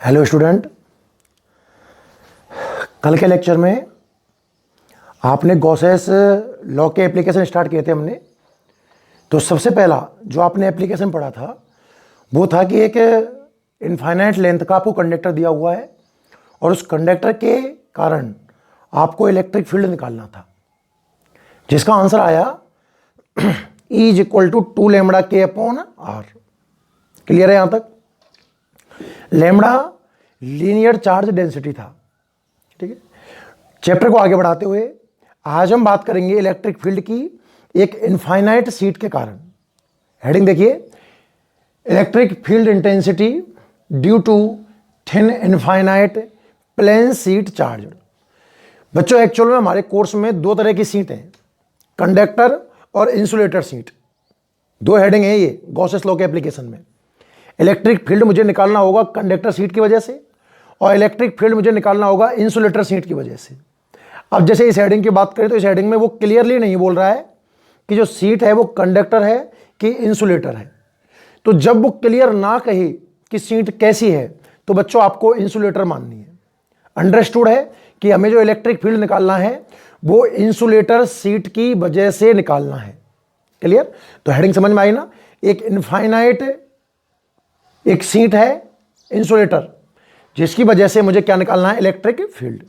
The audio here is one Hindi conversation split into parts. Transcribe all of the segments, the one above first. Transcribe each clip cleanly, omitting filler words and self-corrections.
हेलो स्टूडेंट, कल के लेक्चर में आपने गॉसेस लॉ के एप्लीकेशन स्टार्ट किए थे हमने। तो सबसे पहला जो आपने एप्लीकेशन पढ़ा था वो था कि एक इनफाइनाइट लेंथ का आपको कंडक्टर दिया हुआ है और उस कंडक्टर के कारण आपको इलेक्ट्रिक फील्ड निकालना था, जिसका आंसर आया E is equal to 2 lambda के अपॉन आर। क्लियर है? यहां तक लैम्बडा लीनियर चार्ज डेंसिटी था। ठीक है, चैप्टर को आगे बढ़ाते हुए आज हम बात करेंगे इलेक्ट्रिक फील्ड की एक इनफाइनाइट सीट के कारण। हेडिंग देखिए, electric field intensity due to thin infinite plane sheet charge. बच्चों, एक्चुअल में हमारे कोर्स में दो तरह की सीट हैं, कंडक्टर और इंसुलेटर सीट। दो हेडिंग है ये गॉसेस लॉ के एप्लीकेशन में। इलेक्ट्रिक फील्ड मुझे निकालना होगा कंडक्टर सीट की वजह से और इलेक्ट्रिक फील्ड मुझे निकालना होगा इंसुलेटर सीट की वजह से। अब जैसे इस हेडिंग की बात करें तो इस हेडिंग में वो क्लियरली नहीं बोल रहा है कि जो सीट है वो कंडक्टर है कि इंसुलेटर है। तो जब वो क्लियर ना कहे कि सीट कैसी है तो बच्चों आपको इंसुलेटर माननी है। अंडरस्टूड है कि हमें जो इलेक्ट्रिक फील्ड निकालना है वो इंसुलेटर सीट की वजह से निकालना है। क्लियर? तो हेडिंग समझ में आई ना। एक इनफाइनाइट एक सीट है इंसुलेटर, जिसकी वजह से मुझे क्या निकालना है? Electric field.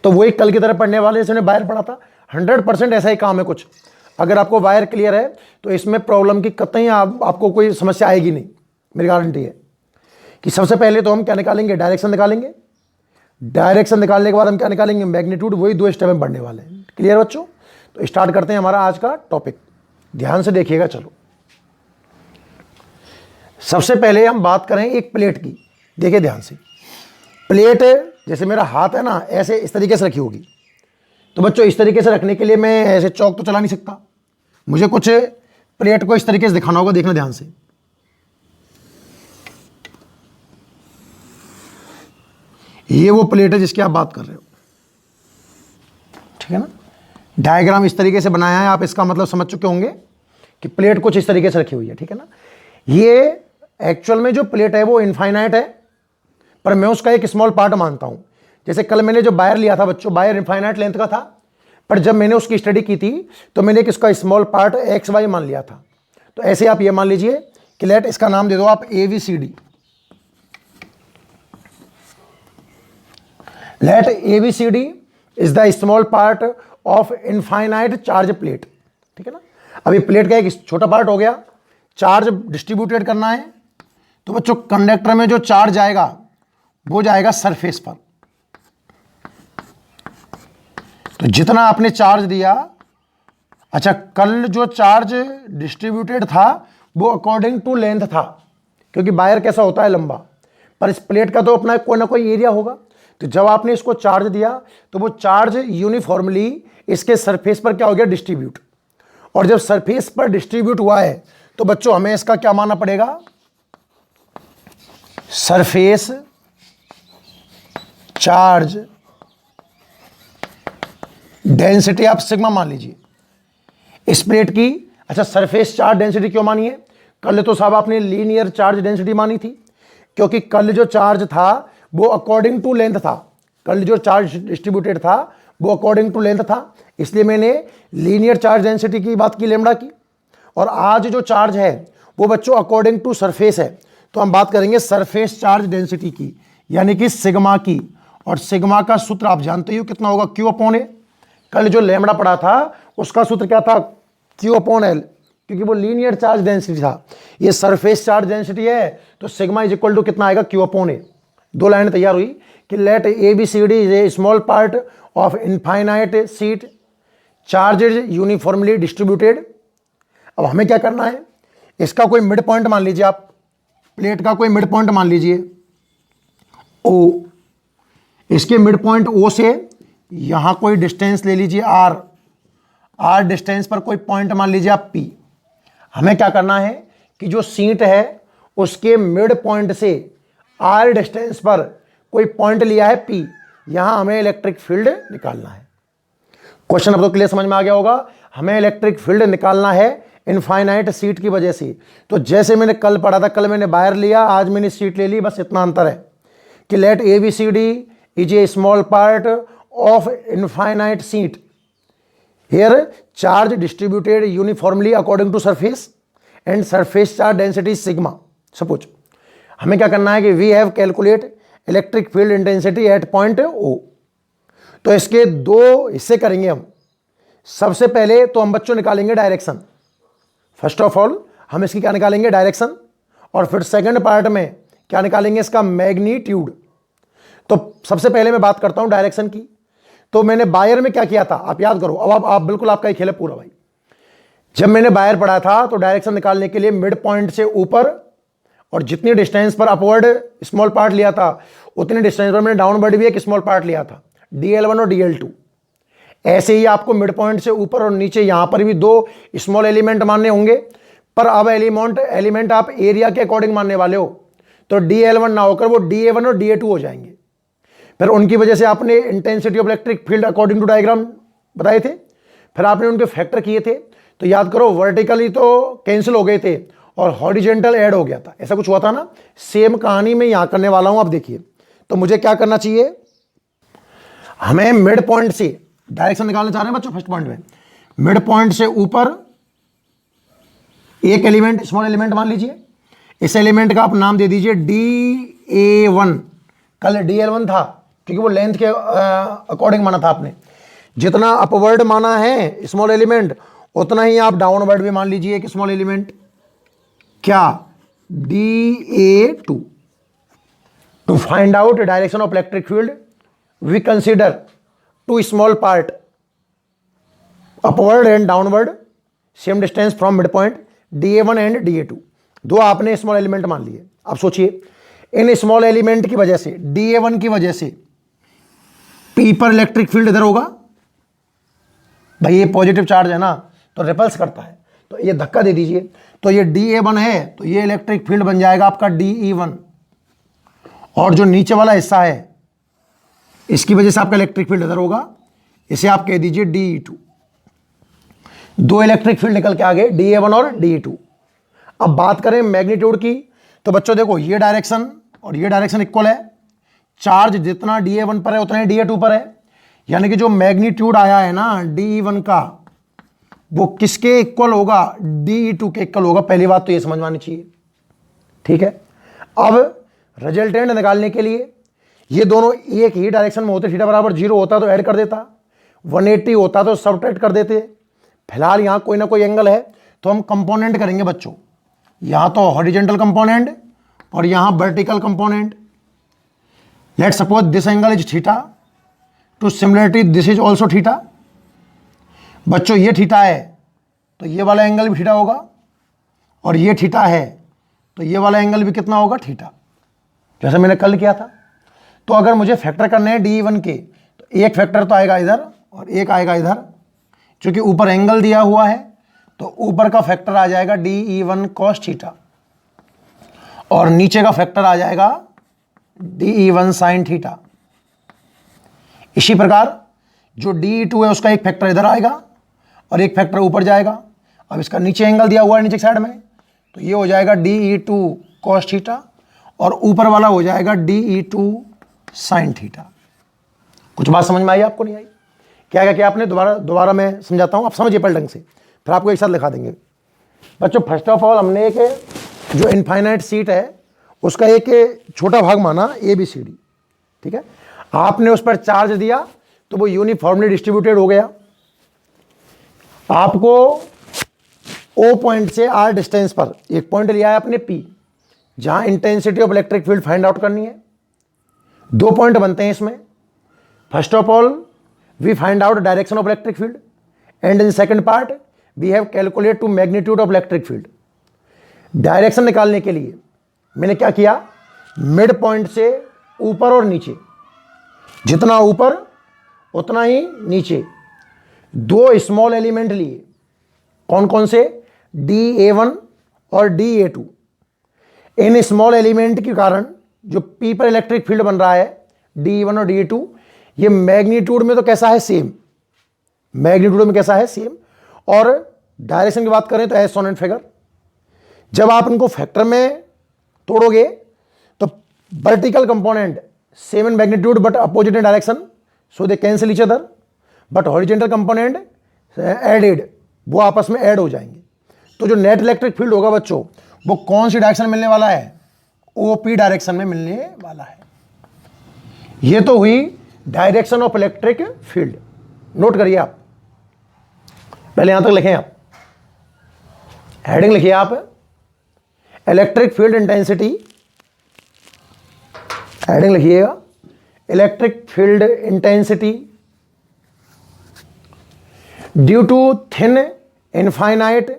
तो वही कल की तरह पढ़ने वाले जैसे वायर पढ़ा था, 100% ऐसा ही काम है कुछ। अगर आपको वायर क्लियर है तो इसमें प्रॉब्लम की कतई आपको कोई समस्या आएगी नहीं, मेरी गारंटी है। कि सबसे पहले तो हम क्या निकालेंगे? डायरेक्शन निकालेंगे। डायरेक्शन निकालने के बाद हम क्या निकालेंगे? मैग्नीट्यूड। वही दो स्टेप में पढ़ने वाले हैं। क्लियर बच्चों? तो स्टार्ट करते हैं हमारा आज का टॉपिक। ध्यान से देखिएगा। चलो, सबसे पहले हम बात करें एक प्लेट की। देखिए ध्यान से, प्लेट जैसे मेरा हाथ है ना, ऐसे इस तरीके से रखी होगी। तो बच्चों इस तरीके से रखने के लिए मैं ऐसे चौक तो चला नहीं सकता, मुझे कुछ प्लेट को इस तरीके से दिखाना होगा। देखना ध्यान से, ये वो प्लेट है जिसकी आप बात कर रहे हो। ठीक है ना? डायग्राम इस तरीके से बनाया है, आप इसका मतलब समझ चुके होंगे कि प्लेट कुछ इस तरीके से रखी हुई है। ठीक है ना? ये एक्चुअल में जो प्लेट है वो इनफाइनाइट है, पर मैं उसका एक स्मॉल पार्ट मानता हूं। जैसे कल मैंने जो वायर लिया था बच्चों, वायर इनफाइनाइट लेंथ का था, पर जब मैंने उसकी स्टडी की थी तो मैंने इसका स्मॉल पार्ट एक्स वाई मान लिया था। तो ऐसे आप ये मान लीजिए कि लेट इसका नाम दे दो आप ABCD। Let ABCD is the small part of infinite charge plate. ठीक है ना? अभी प्लेट का एक छोटा पार्ट हो गया, चार्ज डिस्ट्रीब्यूटेड करना है। तो बच्चों कंडक्टर में जो चार्ज आएगा वो जाएगा सरफेस पर। तो जितना आपने चार्ज दिया, अच्छा कल जो चार्ज डिस्ट्रीब्यूटेड था वो अकॉर्डिंग टू लेंथ था, क्योंकि वायर कैसा होता है? लंबा। पर इस प्लेट का तो अपना कोई ना कोई एरिया होगा। तो जब आपने इसको चार्ज दिया तो वो चार्ज यूनिफॉर्मली इसके सरफेस पर क्या हो गया? डिस्ट्रीब्यूट। और जब सरफेस पर डिस्ट्रीब्यूट हुआ है तो बच्चों हमें इसका क्या मानना पड़ेगा? सरफेस चार्ज डेंसिटी आप सिग्मा मान लीजिए इस प्लेट की। अच्छा, सरफेस चार्ज डेंसिटी क्यों मानी है? कल तो साहब आपने लीनियर चार्ज डेंसिटी मानी थी, क्योंकि कल जो चार्ज था वो अकॉर्डिंग टू लेंथ था। कल जो चार्ज डिस्ट्रीब्यूटेड था वो अकॉर्डिंग टू लेंथ था, इसलिए मैंने लीनियर चार्ज डेंसिटी की बात की, लैम्बडा की। और आज जो चार्ज है वो बच्चों अकॉर्डिंग टू सरफेस है, तो हम बात करेंगे सरफेस चार्ज डेंसिटी की, यानी कि सिग्मा की। और सिग्मा का सूत्र आप जानते हो कितना होगा? Q अपॉन ए। कल जो लैम्बडा पढ़ा था उसका सूत्र क्या था? Q अपॉन एल, क्योंकि वो लीनियर चार्ज डेंसिटी था। ये सरफेस चार्ज डेंसिटी है, तो सिग्मा इज इक्वल टू कितना आएगा? Q upon A. दो लाइन तैयार हुई कि let ABCD is a small part of infinite sheet charges uniformly distributed. अब हमें क्या करना है? इसका कोई मिड पॉइंट मान लीजिए आप, प्लेट का कोई मिड पॉइंट मान लीजिए O। इसके मिड पॉइंट O से यहां कोई डिस्टेंस ले लीजिए R डिस्टेंस पर कोई पॉइंट मान लीजिए आप P। हमें क्या करना है कि जो सीट है उसके मिड पॉइंट से R डिस्टेंस पर कोई पॉइंट लिया है P, यहां हमें इलेक्ट्रिक फील्ड निकालना है। क्वेश्चन अब तो क्लियर समझ में आ गया होगा। हमें इलेक्ट्रिक फील्ड निकालना है इनफाइनाइट सीट की वजह से। तो जैसे मैंने कल पढ़ा था, कल मैंने वायर लिया, आज मैंने सीट ले ली, बस इतना अंतर है। कि let A B C D is a small part of infinite sheet, here charge distributed uniformly according to surface and surface charge density sigma. Suppose हमें क्या करना है कि we have calculate electric field intensity at point O. तो इसके दो हिस्से करेंगे हम। सबसे पहले तो हम बच्चों निकालेंगे डायरेक्शन। फर्स्ट ऑफ ऑल हम इसकी क्या निकालेंगे, डायरेक्शन, और फिर सेकंड पार्ट में क्या निकालेंगे, इसका मैग्नीट्यूड। तो सबसे पहले मैं बात करता हूं डायरेक्शन की। तो मैंने बायर में क्या किया था, आप याद करो। अब आप बिल्कुल आपका ही खेल है पूरा भाई। जब मैंने बायर पढ़ा था तो डायरेक्शन निकालने के लिए मिड पॉइंट से ऊपर और जितनी डिस्टेंस पर अपवर्ड स्मॉल पार्ट लिया था उतनी डिस्टेंस पर मैंने डाउनवर्ड भी एक स्मॉल पार्ट लिया था, DL1 और DL2। ऐसे ही आपको मिड पॉइंट से ऊपर और नीचे यहां पर भी दो स्मॉल एलिमेंट मानने होंगे, पर अब एलिमेंट आप एरिया के अकॉर्डिंग मानने वाले हो। तो DL1 ना होकर वो DA1 और DA2 हो जाएंगे। फिर उनकी वजह से आपने intensity of electric field according to diagram बताए थे, फिर आपने उनके फैक्टर किए थे। तो याद करो, वर्टिकली तो कैंसिल हो गए थे और हॉरिजेंटल ऐड हो गया था, ऐसा कुछ हुआ था ना। सेम कहानी मैं यहां करने वाला हूं। आप देखिए, तो मुझे क्या करना चाहिए, हमें मिड पॉइंट से डायरेक्शन निकालना चाह रहे हैं बच्चों। फर्स्ट पॉइंट में मिड पॉइंट से ऊपर एक एलिमेंट, स्मॉल एलिमेंट मान लीजिए। इस एलिमेंट का आप नाम दे दीजिए DA1। कल DL1 था क्योंकि वो लेंथ के अकॉर्डिंग माना था आपने। जितना अपवर्ड माना है स्मॉल एलिमेंट उतना ही आप डाउनवर्ड भी मान लीजिए एक स्मॉल एलिमेंट, क्या, DA2। To find out direction of electric field we consider two small part upward and downward same distance from mid point, DA1 and DA2। दो आपने स्मॉल एलिमेंट मान लिए। अब सोचिए, इन स्मॉल एलिमेंट की वजह से, DA1 की वजह से P पर इलेक्ट्रिक फील्ड इधर होगा भाई, ये पॉजिटिव चार्ज है ना तो रिपल्स करता है, तो ये धक्का दे दीजिए। तो ये DA1 है तो ये इलेक्ट्रिक फील्ड बन जाएगा आपका DE1, और जो नीचे वाला हिस्सा है इसकी वजह से आपका इलेक्ट्रिक फील्ड इधर होगा, इसे आप कह दीजिए DE2। दो इलेक्ट्रिक फील्ड निकल के आ गए, DA1 और DE2। अब बात करें मैग्नीट्यूड की, तो बच्चों देखो ये डायरेक्शन और ये डायरेक्शन इक्वल है। चार्ज जितना DA1 पर है उतना ही DA2 पर है, यानी कि जो मैग्नीट्यूड आया है ना DE1 का वो किसके इक्वल होगा, DE2 के इक्वल होगा। पहली बात तो ये समझ में आनी चाहिए, ठीक है। अब रिजल्टेंट निकालने के लिए ये दोनों एक ही डायरेक्शन में होते, थीटा बराबर 0 होता तो ऐड कर देता, 180 होता तो सब्ट्रैक्ट कर देते। फिलहाल यहाँ कोई ना कोई एंगल है तो हम कंपोनेंट करेंगे बच्चों। यहाँ तो हॉरिजेंटल कंपोनेंट और यहाँ vertical component. Let suppose this angle is theta, to similarity this is also theta. बच्चों ये थीटा है तो ये वाला एंगल भी थीटा होगा, और ये थीटा है तो ये वाला एंगल भी कितना होगा, थीटा, जैसे मैंने कल किया था। तो अगर मुझे फैक्टर करने हैं DE1 के, तो एक फैक्टर तो आएगा इधर और एक आएगा इधर। क्योंकि ऊपर एंगल दिया हुआ है तो ऊपर का फैक्टर आ जाएगा DE1 cos थीटा, और नीचे का फैक्टर आ जाएगा DE1 sin थीटा। इसी प्रकार जो DE2 है उसका एक फैक्टर इधर आएगा और एक फैक्टर ऊपर जाएगा। अब इसका नीचे एंगल दिया हुआ है नीचे साइड में, तो ये हो जाएगा DE2 cos थीटा, और ऊपर वाला हो जाएगा DE2 sin थीटा। कुछ बात समझ में आई आपको, नहीं आई? क्या क्या आपने दोबारा मैं समझाता हूँ, आप समझिए पहले ढंग से, फिर आपको एक साथ लिखा देंगे। बच्चों फर्स्ट ऑफ ऑल हमने एक जो इनफाइनाइट सीट है उसका एक छोटा भाग माना ABCD, ठीक है। आपने उस पर चार्ज दिया तो वो यूनिफॉर्मली डिस्ट्रीब्यूटेड हो गया। आपको O पॉइंट से R डिस्टेंस पर एक पॉइंट लिया है आपने P, जहां intensity of electric field find out करनी है। दो पॉइंट बनते हैं इसमें। First of all we find out direction of electric field, and in second part we have calculate to magnitude of electric field. Direction निकालने के लिए मैंने क्या किया, मिड पॉइंट से ऊपर और नीचे, जितना ऊपर उतना ही नीचे, दो स्मॉल एलिमेंट लिए। कौन कौन से, DA1 और DA2। इन स्मॉल एलिमेंट के कारण जो P पर इलेक्ट्रिक फील्ड बन रहा है DE1 और DE2, ये मैग्नीट्यूड में तो कैसा है, सेम। मैग्नीट्यूड में कैसा है, सेम। और डायरेक्शन की बात करें तो एज शोन इन फिगर। जब आप इनको फैक्टर में तोड़ोगे तो vertical component same in magnitude but opposite in direction, so they cancel each other, but horizontal component added, वो आपस में ऐड हो जाएंगे। तो जो नेट इलेक्ट्रिक फील्ड होगा बच्चों, वो कौन सी डायरेक्शन मिलने वाला है? ओपी डायरेक्शन में मिलने वाला है। ये तो हुई direction of electric field. Note करिए आप, पहले यहां तक लिखें आप, हेडिंग लिखिए आप, इलेक्ट्रिक फील्ड इंटेंसिटी, हेडिंग लिखिएगा electric field intensity due to thin infinite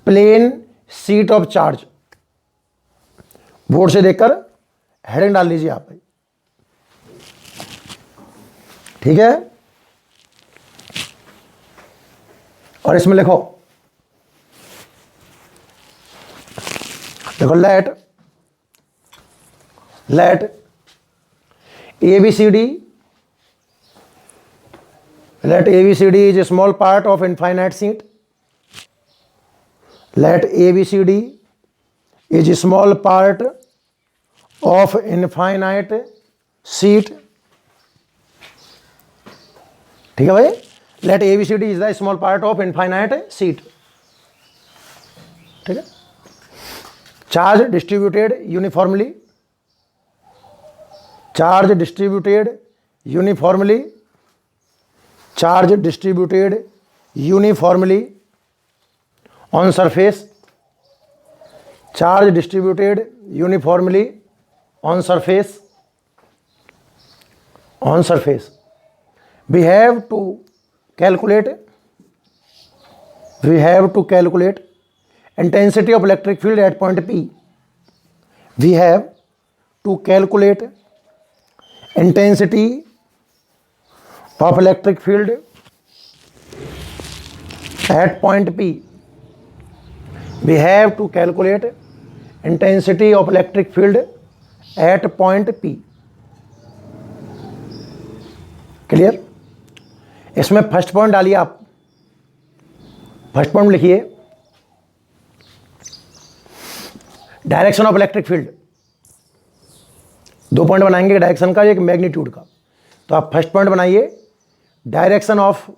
plane sheet of charge. Board से देखकर हेडिंग डाल लीजिए आप, ठीक है। और इसमें लिखो late ABCD is a small part of infinite sheet. Let ABCD is a small part of infinite sheet. ठीक है भाई, let ABCD is the small part of infinite sheet. ठीक है। Charge distributed uniformly, charge distributed uniformly, charge distributed uniformly on surface, charge distributed uniformly on surface, on surface. We have to calculate intensity of electric field at point P. We have to calculate intensity of electric field at point P. We have to calculate intensity of electric field at point P. Clear? इसमें फर्स्ट पॉइंट डालिए आप, फर्स्ट पॉइंट लिखिए डायरेक्शन ऑफ इलेक्ट्रिक फील्ड। दो पॉइंट बनाएंगे, डायरेक्शन का, एक मैग्नीट्यूड का। तो आप फर्स्ट पॉइंट बनाइए डायरेक्शन ऑफ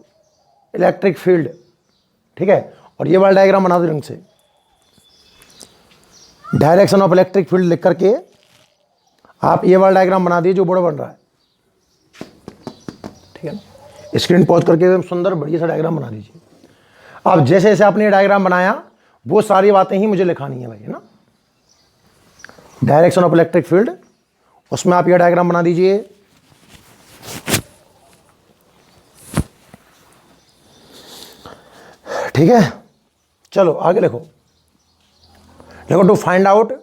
इलेक्ट्रिक फील्ड, ठीक है। और ये वाला डायग्राम बना दो रंग से, डायरेक्शन ऑफ इलेक्ट्रिक फील्ड लिख करके आप ये वाला डायग्राम बना दीजिए जो बोर्ड बन रहा है, ठीक है। स्क्रीन पॉज करके एकदम सुंदर बढ़िया सा डायग्राम बना दीजिए। अब जैसे जैसे आपने ये डायग्राम बनाया वो सारी बातें ही मुझे लिखानी है भाई, है ना। डायरेक्शन ऑफ इलेक्ट्रिक फील्ड, उसमें आप ये डायग्राम बना दीजिए। ठीक है, चलो आगे लिखो। देखो, to find out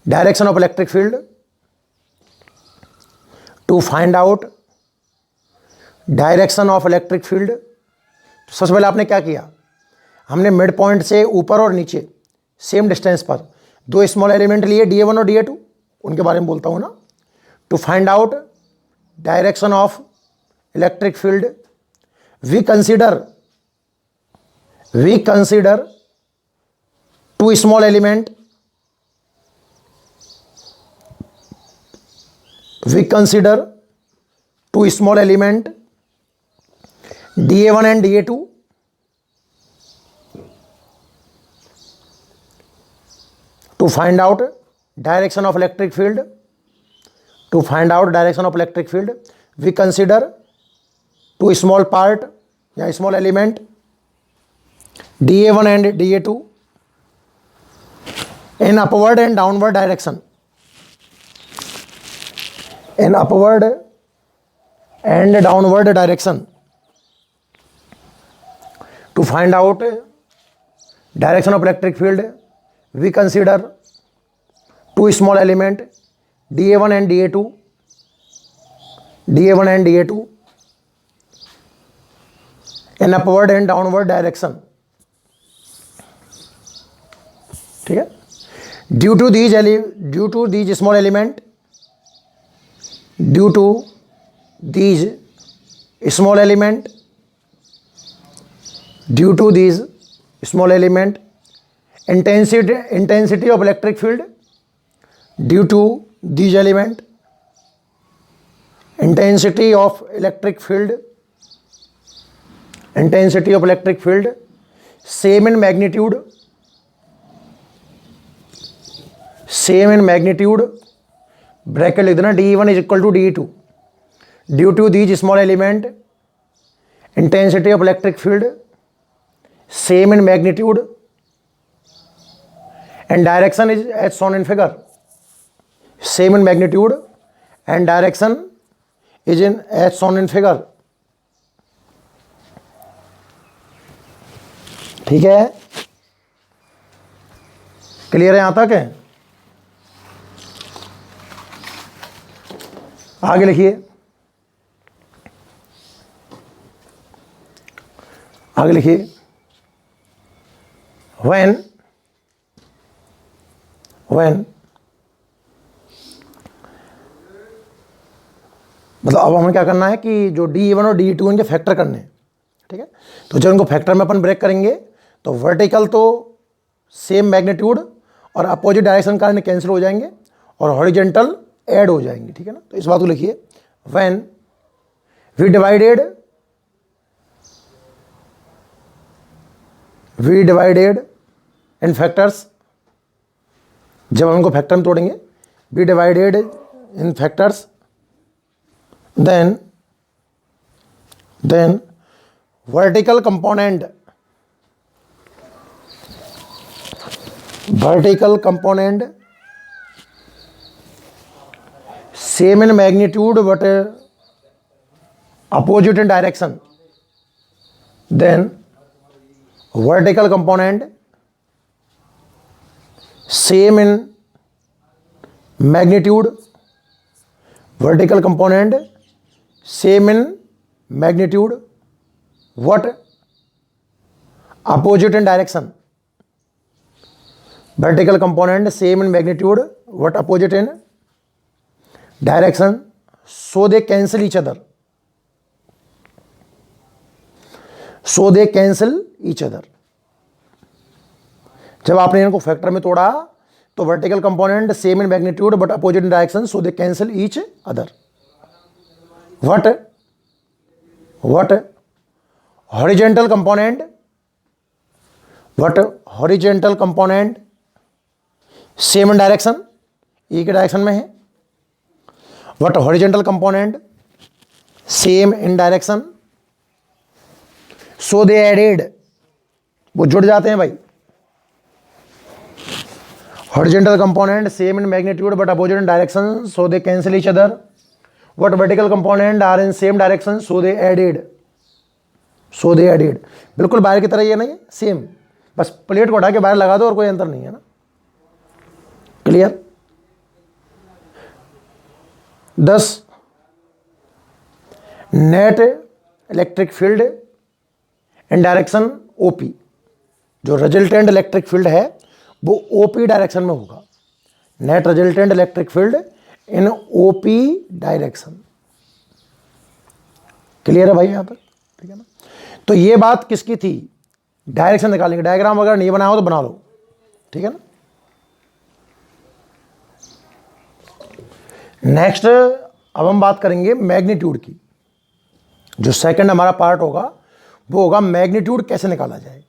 direction of electric field, to find out direction of electric field. सबसे पहले आपने क्या किया, हमने मिड पॉइंट से ऊपर और नीचे सेम डिस्टेंस पर दो स्मॉल एलिमेंट लिए, DA1 और DA2, उनके बारे में बोलता हूँ ना। To find out direction of electric field we consider two small element, we consider two small element DA1 and DA2 to find out direction of electric field. To find out direction of electric field, we consider two small part या small element DA1 and DA2 in upward and downward direction. In upward and downward direction. To find out direction of electric field, we consider two small element DA1 and DA2, DA1 and DA2 in upward and downward direction. ठीक है, due to these small element, due to these small element, due to these small element, intensity of electric field, due to these element, intensity of electric field same in magnitude, bracket लिख देना, dE1 is equal to dE2 due to these small element, intensity of electric field same in magnitude and direction is as shown in figure. Same in magnitude and direction is in as shown in figure. ठीक है, क्लियर है यहां तक है? आगे लिखिए, when मतलब अब हमें क्या करना है कि जो D1 और D2 इनके फैक्टर करने हैं, ठीक है। तो जब इनको फैक्टर में अपन ब्रेक करेंगे तो वर्टिकल तो सेम मैग्नीट्यूड और अपोजिट डायरेक्शन का कैंसिल हो जाएंगे और हॉरिजॉन्टल ऐड हो जाएंगे, ठीक है ना। तो इस बात को लिखिए, when we divided in factors, जब हम इनको फैक्टर में तोड़ेंगे, we divided in factors, then vertical component same in magnitude but opposite in direction, then vertical component same in magnitude, what opposite in direction, vertical component same in magnitude what opposite in direction, so they cancel each other, जब आपने इनको फैक्टर में तोड़ा तो vertical component same in magnitude but opposite in direction, so they cancel each other. what horizontal component same in direction, E के डायरेक्शन में है. what horizontal component same in direction, so they added, वो जुड़ जाते हैं भाई. horizontal component same in magnitude but opposite in direction, so they cancel each other. What vertical component are in same direction, so they added. बिल्कुल बाहर की तरह ये नहीं है, सेम, बस प्लेट को उठा के बाहर लगा दो और कोई अंतर नहीं है ना. क्लियर? 10 नेट इलेक्ट्रिक फील्ड इन डायरेक्शन ओपी, जो रिजल्टेंट इलेक्ट्रिक फील्ड है वो ओपी डायरेक्शन में होगा. नेट रिजल्टेंट इलेक्ट्रिक फील्ड इन ओपी डायरेक्शन. क्लियर है भाई यहां तक? ठीक है ना. तो ये बात किसकी थी? डायरेक्शन निकालने की. डायग्राम अगर नहीं बनाया हो तो बना लो, ठीक है ना. नेक्स्ट अब हम बात करेंगे मैग्नीट्यूड की. जो सेकंड हमारा पार्ट होगा वो होगा मैग्नीट्यूड कैसे निकाला जाए.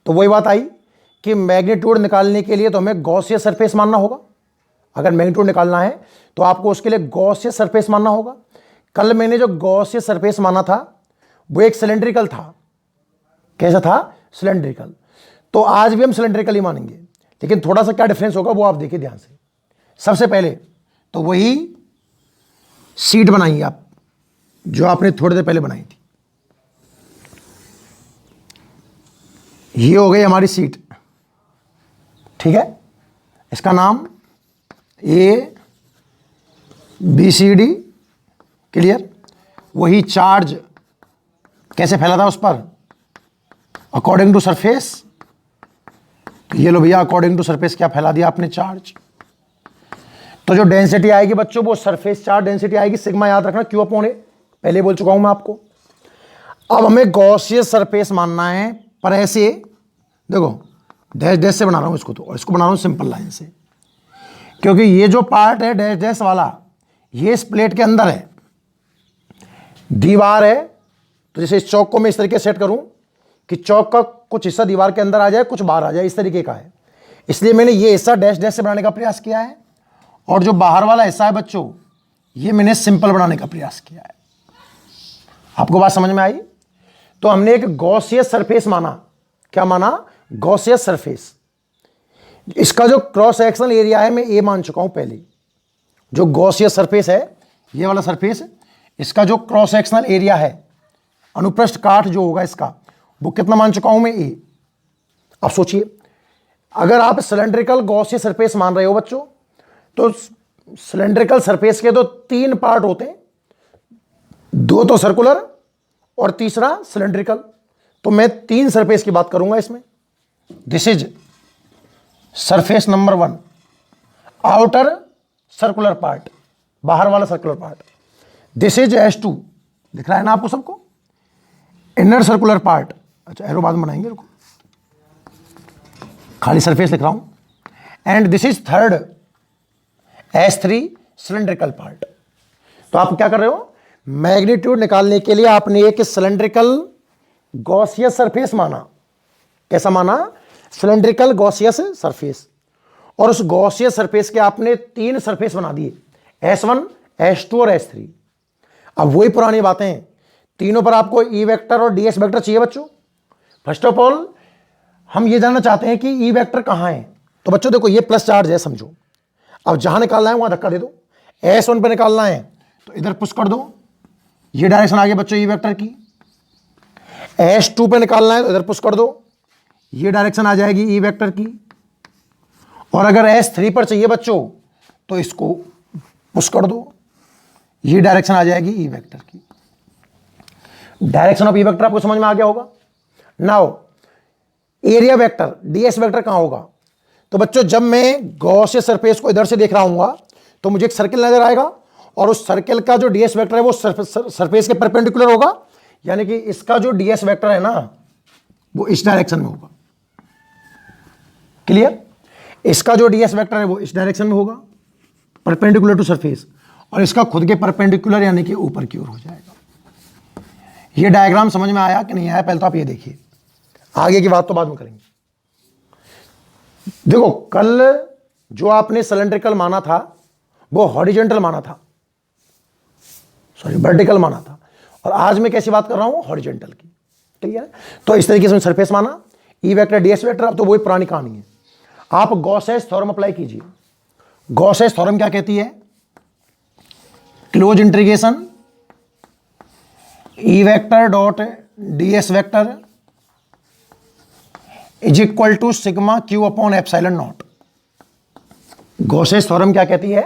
तो वही बात आई कि मैग्नीट्यूड निकालने के लिए तो हमें गॉसियस सरफेस मानना होगा. अगर मैग्नीट्यूड निकालना है तो आपको उसके लिए गॉसियस सरफेस मानना होगा. कल मैंने जो गॉसियस सरफेस माना था वो एक सिलेंड्रिकल था. कैसा था? सिलेंड्रिकल. तो आज भी हम सिलेंड्रिकल ही मानेंगे, लेकिन थोड़ा सा क्या डिफरेंस होगा वो आप देखिए ध्यान से. सबसे पहले तो वही सीट बनाइए आप जो आपने थोड़ी देर पहले बनाई थी. ये हो गई हमारी सीट, ठीक है. इसका नाम ABCD. क्लियर? वही चार्ज कैसे फैला था उस पर? According to surface. ये लो भैया, अकॉर्डिंग टू सरफेस क्या फैला दिया आपने? चार्ज. तो जो डेंसिटी आएगी बच्चों वो सरफेस चार्ज डेंसिटी आएगी, सिग्मा. याद रखना, क्यू अपॉन ए, पहले बोल चुका हूं मैं आपको. अब हमें गॉसियस सरफेस मानना है, पर ऐसे देखो, डैश डैश से बना रहा हूं इसको तो, और इसको बना रहा हूं सिंपल लाइन से. क्योंकि ये जो पार्ट है डैश डैश वाला, ये इस प्लेट के अंदर है, दीवार है। तो जैसे इस चौक को मैं इस तरीके से सेट करूं कि चौक का कुछ हिस्सा दीवार के अंदर आ जाए, कुछ बाहर आ जाए, इस तरीके का है। इसलिए मैंने ये हिस्सा डैश डैश से बनाने का प्रयास किया है, और जो बाहर वाला हिस्सा है बच्चों, ये मैंने सिंपल बनाने का प्रयास किया है। आपको बात समझ में आई? तो हमने एक गॉसियस सरफेस माना। क्या माना? गॉसियस सरफेस। इसका जो क्रॉस सेक्शनल एरिया है मैं ए मान चुका हूं पहले। जो गॉसियस सरफेस है, ये वाला सरफेस, इसका जो क्रॉस सेक्शनल एरिया है, अनुप्रस्थ काट जो होगा इसका, वो कितना मान चुका हूं मैं? ए। अब सोचिए, अगर आप सिलेंड्रिकल गॉसियस सरफेस मान रहे हो बच्चों, तो सिलेंड्रिकल सरफेस के तो 3 पार्ट होते हैं, 2 तो सर्कुलर और तीसरा सिलेंड्रिकल। तो मैं 3 सरफेस की बात करूंगा इसमें। This is surface number 1, outer circular part, बाहर वाला circular part. This is S2, दिख रहा है ना आपको सबको? Inner circular part. अच्छा, एरो बाद में बनाएंगे, रुको, खाली सरफेस लिख रहा हूं। And this is third S3 cylindrical part. तो आप क्या कर रहे हो? मैग्नीट्यूड निकालने के लिए आपने एक सिलेंड्रिकल गॉसियस सरफेस माना। कैसा माना? Cylindrical gaussian surface. और उस गॉसियस सरफेस के आपने 3 सरफेस बना दिए, S1, S2 और S3। अब वही पुरानी बातें हैं, तीनों पर आपको E वेक्टर और DS वेक्टर चाहिए बच्चों। फर्स्ट ऑफ ऑल हम ये जानना चाहते हैं कि E वेक्टर कहां है। तो बच्चों देखो, ये प्लस चार्ज है समझो। अब जहां निकालना है वहां धक्का दे दो। S1 पे निकालना है तो इधर पुश कर दो, ये डायरेक्शन आ गई बच्चों E वेक्टर की। S2 पे निकालना है तो इधर पुश कर दो, ये डायरेक्शन आ जाएगी E वेक्टर की। और अगर S3 पर चाहिए बच्चों तो इसको पुश कर दो, ये डायरेक्शन आ जाएगी E वेक्टर की। डायरेक्शन ऑफ E वेक्टर आपको समझ में आ गया होगा। Now area vector DS vector कहां होगा? तो बच्चों जब मैं गॉसियस सरफेस को इधर से देख रहा हूंगा तो मुझे एक सर्किल नजर आएगा, और उस सर्किल का जो DS वेक्टर है वो सरफेस के परपेंडिकुलर होगा, यानी कि इसका जो DS वेक्टर है ना वो इस डायरेक्शन में होगा। क्लियर? इसका जो DS वेक्टर है वो इस डायरेक्शन में होगा, परपेंडिकुलर टू सरफेस, और इसका खुद के परपेंडिकुलर यानी कि ऊपर की ओर हो जाएगा। ये डायग्राम समझ में आया कि नहीं आया? पहले तो आप ये देखिए, आगे की बात तो बाद में करेंगे। देखो, कल जो आपने सिलेंड्रिकल माना था वो हॉरिजॉन्टल माना था, सॉरी वर्टिकल माना था, और आज मैं कैसी बात कर रहा हूं? हॉरिजॉन्टल की। क्लियर है? तो इस तरीके से सरफेस माना, E वेक्टर DS वेक्टर। अब तो वही पुरानी कहानी है। आप गॉसेस थ्योरम अप्लाई कीजिए। गॉसेस थ्योरम क्या कहती है? Close integration E vector dot DS vector is equal to sigma Q upon epsilon naught. Gauss's theorem क्या कहती है?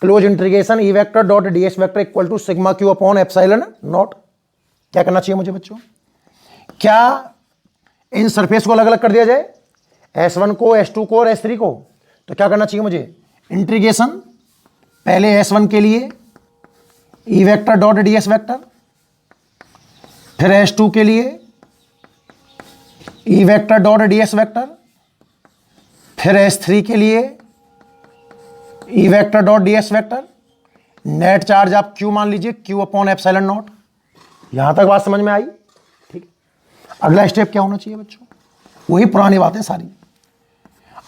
Close integration E vector dot DS vector equal to sigma Q upon epsilon naught. क्या करना चाहिए मुझे बच्चों? क्या इन सरफेस को अलग अलग कर दिया जाए, S1 को, S2 को और S3 को? तो क्या करना चाहिए मुझे? इंटीग्रेशन पहले S1 के लिए E vector dot DS vector, फिर S2 के लिए E vector dot DS vector, फिर S3 के लिए E vector dot DS vector. Net charge आप Q मान लीजिए, Q अपॉन एप्सिलॉन नॉट। यहां तक बात समझ में आई? ठीक है। अगला स्टेप क्या होना चाहिए बच्चों? वही पुरानी बातें सारी।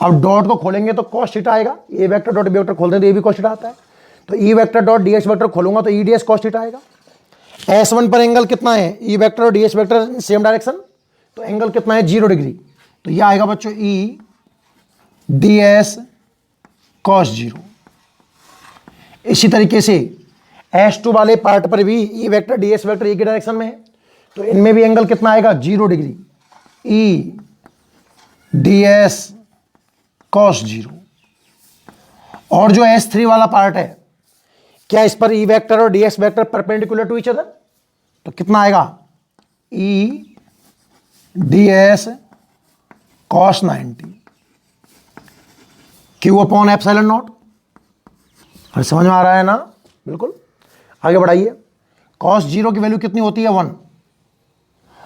अब डॉट को खोलेंगे तो कॉस थीटा आएगा। ए वेक्टर डॉट बी वेक्टर खोलते हैं तो ये भी कॉस थीटा आता है। तो E vector dot D S vector खोलूंगा तो ई डी एस कॉस थीटा आएगा। S1 पर एंगल कितना है? ई वेक्टर और D S vector same direction, तो एंगल कितना है? 0 डिग्री। तो यह आएगा बच्चों ई डी एस कॉस 0। इसी तरीके से S2 वाले पार्ट पर भी E vector D S vector एक ही डायरेक्शन में है, तो इनमें भी एंगल कितना आएगा? 0 डिग्री। ई डी एस कॉस 0। और जो S3 वाला पार्ट है, क्या इस पर ई वेक्टर और D S vector perpendicular to each other? तो कितना आएगा? E D S cos 90 Q upon epsilon naught. और समझ में आ रहा है ना? बिल्कुल। आगे बढ़ाइए। कॉस 0 की वैल्यू कितनी होती है? 1।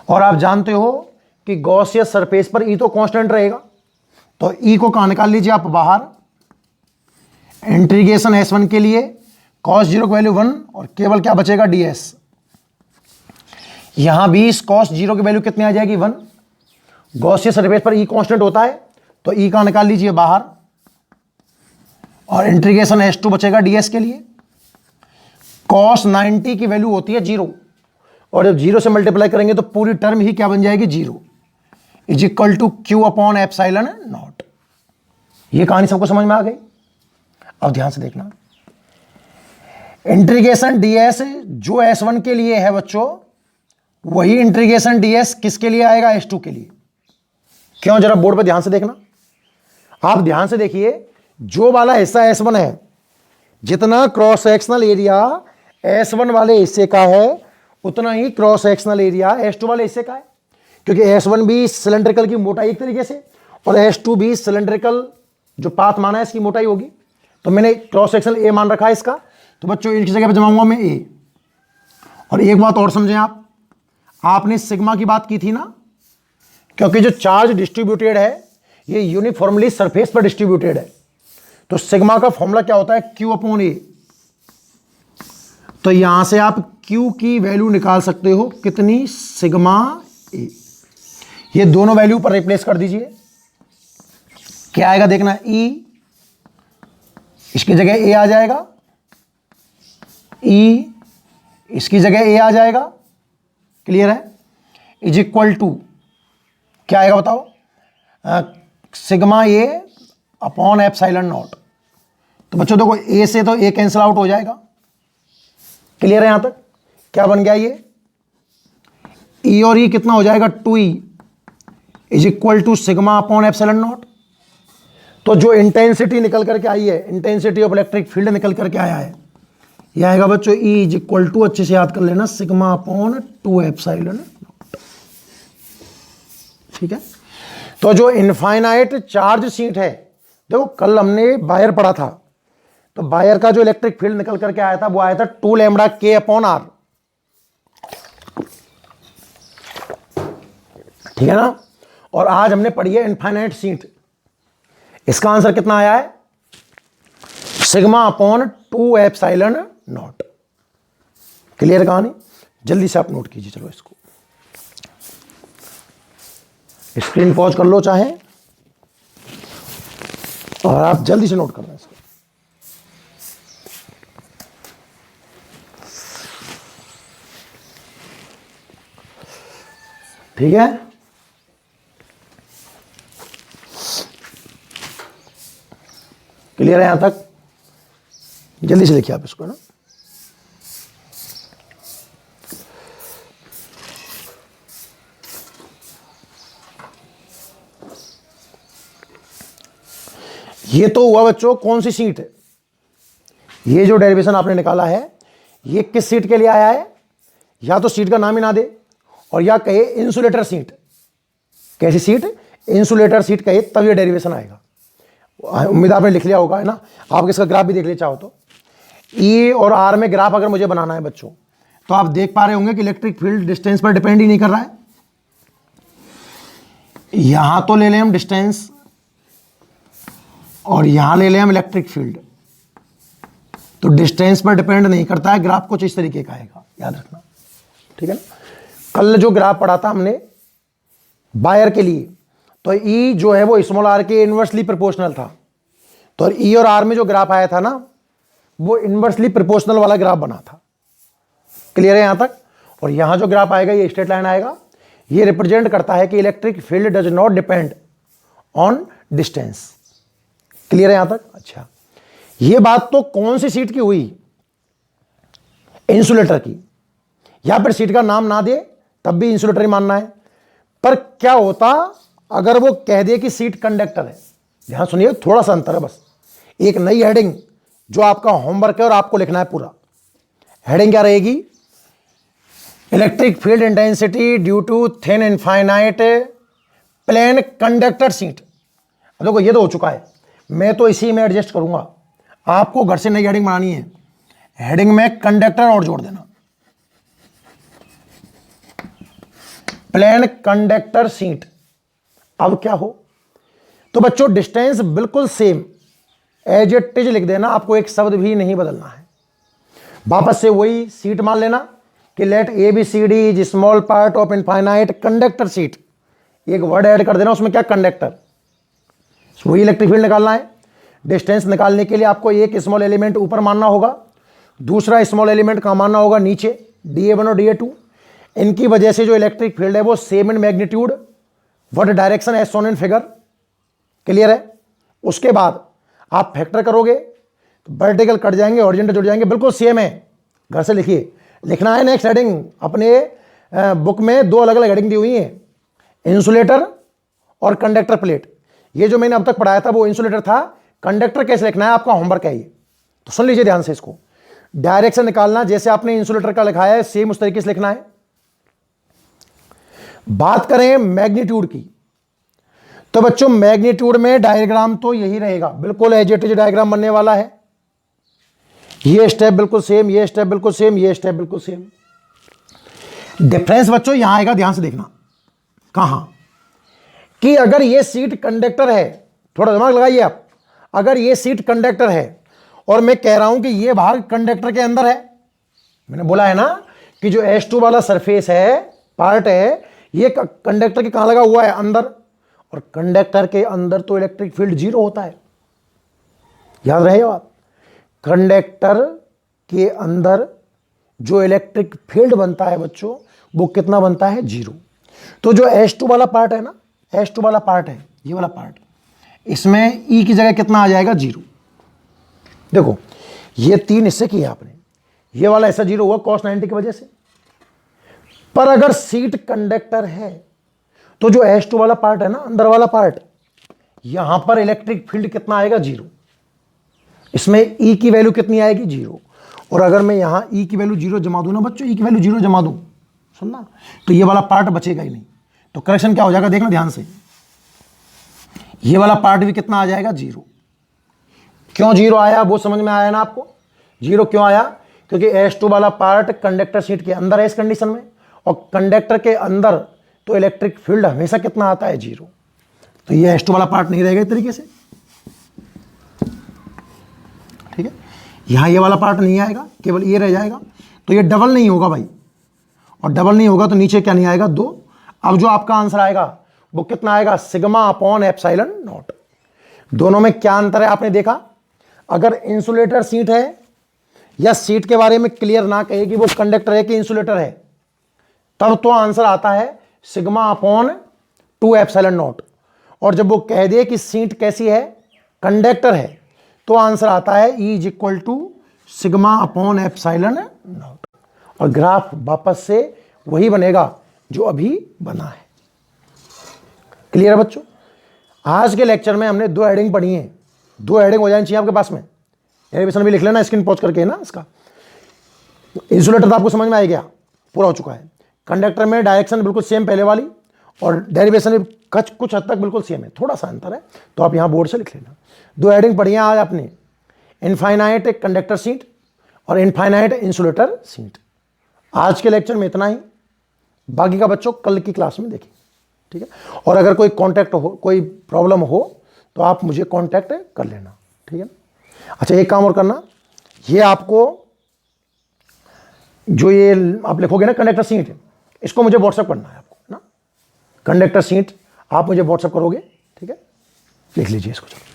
और आप जानते हो कि गॉसियस सरफेस पर ई तो कांस्टेंट रहेगा, तो ई को कहां निकाल लीजिए आप? बाहर। इंटीग्रेशन S1 के लिए cos 0 की वैल्यू 1 और केवल क्या बचेगा ds। यहां भी इस cos 0 की वैल्यू कितनी आ जाएगी 1। गॉसियन सरफेस पर E कांस्टेंट होता है तो E का निकाल लीजिए बाहर और इंटीग्रेशन S2 बचेगा ds के लिए। cos 90 की वैल्यू होती है 0 और जब 0 से मल्टीप्लाई करेंगे तो पूरी टर्म ही क्या बन जाएगी 0 is equal to Q upon epsilon naught. ये कहानी सबको समझ में आ गई। अब ध्यान से देखना, इंटीग्रेशन ds जो S1 के लिए है बच्चों, वही इंटीग्रेशन ds किसके लिए आएगा S2 के लिए। क्यों, जरा बोर्ड पे ध्यान से देखना। आप ध्यान से देखिए, जो वाला हिस्सा S1 है, जितना क्रॉस सेक्शनल एरिया S1 वाले हिस्से का है उतना ही क्रॉस सेक्शनल एरिया S2 वाले हिस्से का है, क्योंकि S1 भी सिलेंड्रिकल की मोटाई एक तरीके से और S2 भी सिलेंड्रिकल जो पाथ माना है इसकी मोटाई होगी। तो मैंने क्रॉस सेक्शनल ए मान रखा है इसका, तो बच्चों इनकी जगह पे जमाऊंगा मैं ए। और एक बात और समझें आप, आपने सिग्मा की बात की थी ना, क्योंकि जो चार्ज डिस्ट्रीब्यूटेड है ये यूनिफॉर्मली सरफेस पर डिस्ट्रीब्यूटेड है, तो सिग्मा का फॉर्मूला क्या होता है Q अपॉन ए। तो यहां से आप Q की वैल्यू निकाल सकते हो कितनी, सिग्मा ए। ये दोनों वैल्यू पर रिप्लेस कर दीजिए, क्या आएगा देखना, E इसकी जगह ए आ जाएगा, E इसकी जगह ए आ जाएगा, क्लियर है, इज इक्वल टू क्या आएगा बताओ, सिग्मा ए अपॉन एप्सिलॉन नॉट। तो बच्चों देखो ए से तो ए कैंसिल आउट हो जाएगा, क्लियर है यहां तक। क्या बन गया ये, E और E कितना हो जाएगा 2E is equal to sigma upon epsilon naught. तो जो इंटेंसिटी निकल करके आई है, इंटेंसिटी ऑफ इलेक्ट्रिक फील्ड निकल करके आया है, यह आएगा बच्चों E इज इक्वल टू, अच्छे से याद कर लेना, सिग्मा अपॉन 2 एप्सिलॉन नॉट। ठीक है, तो जो इनफाइनाइट चार्ज शीट है, देखो कल हमने बायर पढ़ा था, तो बायर का जो इलेक्ट्रिक फील्ड निकल करके आया था वो आया था 2 लैम्बडा K अपॉन R। ठीक है ना। और आज हमने पढ़ी है इनफाइनाइट शीट, इसका आंसर कितना आया है, sigma upon 2 epsilon not. Clear कहानी, जल्दी से आप नोट कीजिए। चलो इसको स्क्रीन पॉज कर लो चाहे, और आप जल्दी से नोट करना इसको। ठीक है, क्लियर है यहां तक, जल्दी से लिखिए आप इसको ना। ये तो हुआ बच्चों कौन सी सीट है, ये जो डेरिवेशन आपने निकाला है ये किस सीट के लिए आया है, या तो सीट का नाम ही ना दे और या कहे इंसुलेटर सीट। कैसी सीट, इंसुलेटर सीट कहे तब ये डेरिवेशन आएगा। उम्मीद आपने लिख लिया होगा, है ना। आप इसका ग्राफ भी देख ले चाहो तो, E और R में ग्राफ अगर मुझे बनाना है बच्चों, तो आप देख पा रहे होंगे कि इलेक्ट्रिक फील्ड डिस्टेंस पर डिपेंड ही नहीं कर रहा है। यहां तो ले लें हम डिस्टेंस और यहां ले लें हम इलेक्ट्रिक फील्ड, तो डिस्टेंस पर डिपेंड नहीं करता है, ग्राफ कुछ इस तरीके का आएगा, याद रखना। ठीक है ना। कल जो ग्राफ पढ़ा था हमने बायर के लिए, तो E जो है वो स्मॉल r के इनवर्सली प्रोपोर्शनल था, तो E और R में जो ग्राफ आया था ना वो इनवर्सली प्रोपोर्शनल वाला ग्राफ बना था। क्लियर है यहां तक। और यहां जो ग्राफ आएगा ये स्ट्रेट लाइन आएगा, ये रिप्रेजेंट करता है कि electric field does not depend on distance. Clear है यहां तक। अच्छा, ये बात तो कौन सी सीट की हुई, इंसुलेटर की, या फिर सीट का नाम ना दे तब भी इंसुलेटर ही मानना है। पर क्या होता अगर वो कह दे कि सीट कंडक्टर है। ध्यान सुनिए, थोड़ा सा अंतर है बस। एक नई हेडिंग जो आपका होमवर्क है और आपको लिखना है पूरा। हेडिंग क्या रहेगी, electric field intensity due to thin infinite plane conductor sheet. देखो ये तो हो चुका है, मैं तो इसी में एडजस्ट करूंगा, आपको घर से नई हेडिंग बनानी है। हेडिंग में कंडक्टर और जोड़ देना, प्लेन कंडक्टर सीट। अब क्या हो, तो बच्चों डिस्टेंस बिल्कुल सेम, एज इट इज लिख देना, आपको एक शब्द भी नहीं बदलना है। वापस से वही सीट मान लेना कि let A B C D is small part of infinite conductor sheet, एक वर्ड ऐड कर देना उसमें, क्या, कंडक्टर। वही इलेक्ट्रिक फील्ड निकालना है। डिस्टेंस निकालने के लिए आपको एक स्मॉल एलिमेंट ऊपर मानना होगा, दूसरा स्मॉल एलिमेंट कहाँ मानना होगा, नीचे, DA1 और DA2। इनकी वजह से जो इलेक्ट्रिक फील्ड है वो same in magnitude, what direction as shown in figure. Clear है। उसके बाद आप फैक्टर करोगे तो वर्टिकल कट जाएंगे, हॉरिजॉन्टल जुड़ जाएंगे, बिल्कुल सेम है। घर से लिखिए, लिखना है नेक्स्ट हेडिंग। अपने बुक में दो अलग अलग हेडिंग दी हुई है, इंसुलेटर और कंडक्टर प्लेट। ये जो मैंने अब तक पढ़ाया था वो इंसुलेटर था। कंडक्टर कैसे लिखना है आपका होमवर्क है ये, तो सुन लीजिए ध्यान से इसको। डायरेक्शन निकालना जैसे आपने इंसुलेटर का लिखा है सेम उस तरीके से लिखना है। बात करें मैग्नीट्यूड की, तो बच्चों मैग्नीट्यूड में डायग्राम तो यही रहेगा, बिल्कुल एज इट इज डायग्राम बनने वाला है। ये स्टेप बिल्कुल सेम, ये स्टेप बिल्कुल सेम, ये स्टेप बिल्कुल सेम। डिफरेंस बच्चों यहां आएगा, ध्यान से देखना। कहां? कि अगर ये सीट कंडक्टर है, थोड़ा दिमाग लगाइए आप, अगर ये सीट कंडक्टर है और मैं कह रहा हूं कि ये भाग कंडक्टर के अंदर है, मैंने बोला है ना कि जो H2 वाला सरफेस है, पार्ट है, ये कंडक्टर के कहां लगा हुआ है, अंदर। और कंडक्टर के अंदर तो इलेक्ट्रिक फील्ड 0 होता है, याद रहे बात। कंडक्टर के अंदर जो इलेक्ट्रिक फील्ड बनता है बच्चों, वो कितना बनता है, 0। तो जो H2 वाला पार्ट है ना, H2 वाला पार्ट है, ये वाला पार्ट, इसमें E की जगह कितना आ जाएगा, 0। देखो ये 3 हिस्से किए आपने, ये वाला ऐसा 0 हुआ cos 90 की वजह से। पर अगर सीट कंडक्टर है तो जो H2 वाला पार्ट है ना, अंदर वाला पार्ट, यहां पर इलेक्ट्रिक फील्ड कितना आएगा, 0। इसमें E की वैल्यू कितनी आएगी, 0। और अगर मैं यहां E की वैल्यू 0 जमा दूं ना बच्चों, E की वैल्यू 0 जमा दूं, सुनना, तो ये वाला पार्ट बचेगा ही नहीं। तो करेक्शन क्या हो जाएगा, देखना ध्यान से, ये वाला पार्ट भी कितना आ जाएगा, 0। क्यों 0 आया वो समझ में आया ना आपको। 0 क्यों आया, क्योंकि H2 वाला पार्ट कंडक्टर सीट के अंदर है इस कंडीशन में, और कंडक्टर के अंदर तो इलेक्ट्रिक फील्ड हमेशा कितना आता है, 0। तो ये H2 वाला पार्ट नहीं रहेगा इस तरीके से, ठीक है। यहां ये वाला पार्ट नहीं आएगा, केवल ये रह जाएगा। तो ये डबल नहीं होगा भाई, और डबल नहीं होगा तो नीचे क्या नहीं आएगा, 2। अब जो आपका आंसर आएगा वो कितना आएगा, सिग्मा अपॉन एप्सिलॉन नॉट। दोनों में क्या अंतर है आपने देखा। अगर इंसुलेटर सीट है, या सीट के बारे में क्लियर ना कहे कि वो कंडक्टर है कि इंसुलेटर है, तब तो आंसर आता है सिग्मा अपॉन 2 एप्सिलॉन नॉट। और जब वो कह दे कि सीट कैसी है, कंडक्टर है, तो आंसर आता है E is equal to sigma upon epsilon naught. और ग्राफ वापस से वही बनेगा जो अभी बना है। क्लियर है बच्चों। आज के लेक्चर में हमने 2 हेडिंग पढ़ी हैं, 2 हेडिंग हो जानी चाहिए आपके पास में। डेरिवेशन भी लिख लेना स्क्रीन पॉज करके ना इसका। इंसुलेटर तो आपको समझ में आ गया, पूरा हो चुका है। कंडक्टर में डायरेक्शन बिल्कुल सेम पहले वाली, और डेरिवेशन भी कुछ हद तक बिल्कुल सेम है, थोड़ा सा अंतर है, तो आप यहाँ बोर्ड से लिख लेना। 2 हेडिंग पढ़ी हैं आज आपने, इनफाइनाइट कंडक्टर सीट और इनफाइनाइट इंसुलेटर सीट। आज के लेक्चर में इतना ही, बाकी का बच्चों कल की क्लास में देखें, ठीक है। और अगर कोई कांटेक्ट हो, कोई प्रॉब्लम हो, तो आप मुझे कांटेक्ट कर लेना, ठीक है ना। अच्छा एक काम और करना, ये आपको जो ये आप लिखोगे ना कंडक्टर सीट, इसको मुझे व्हाट्सएप करना है आपको ना, कंडक्टर सीट आप मुझे व्हाट्सएप करोगे, ठीक है। लिख लीजिए इसको, चलो।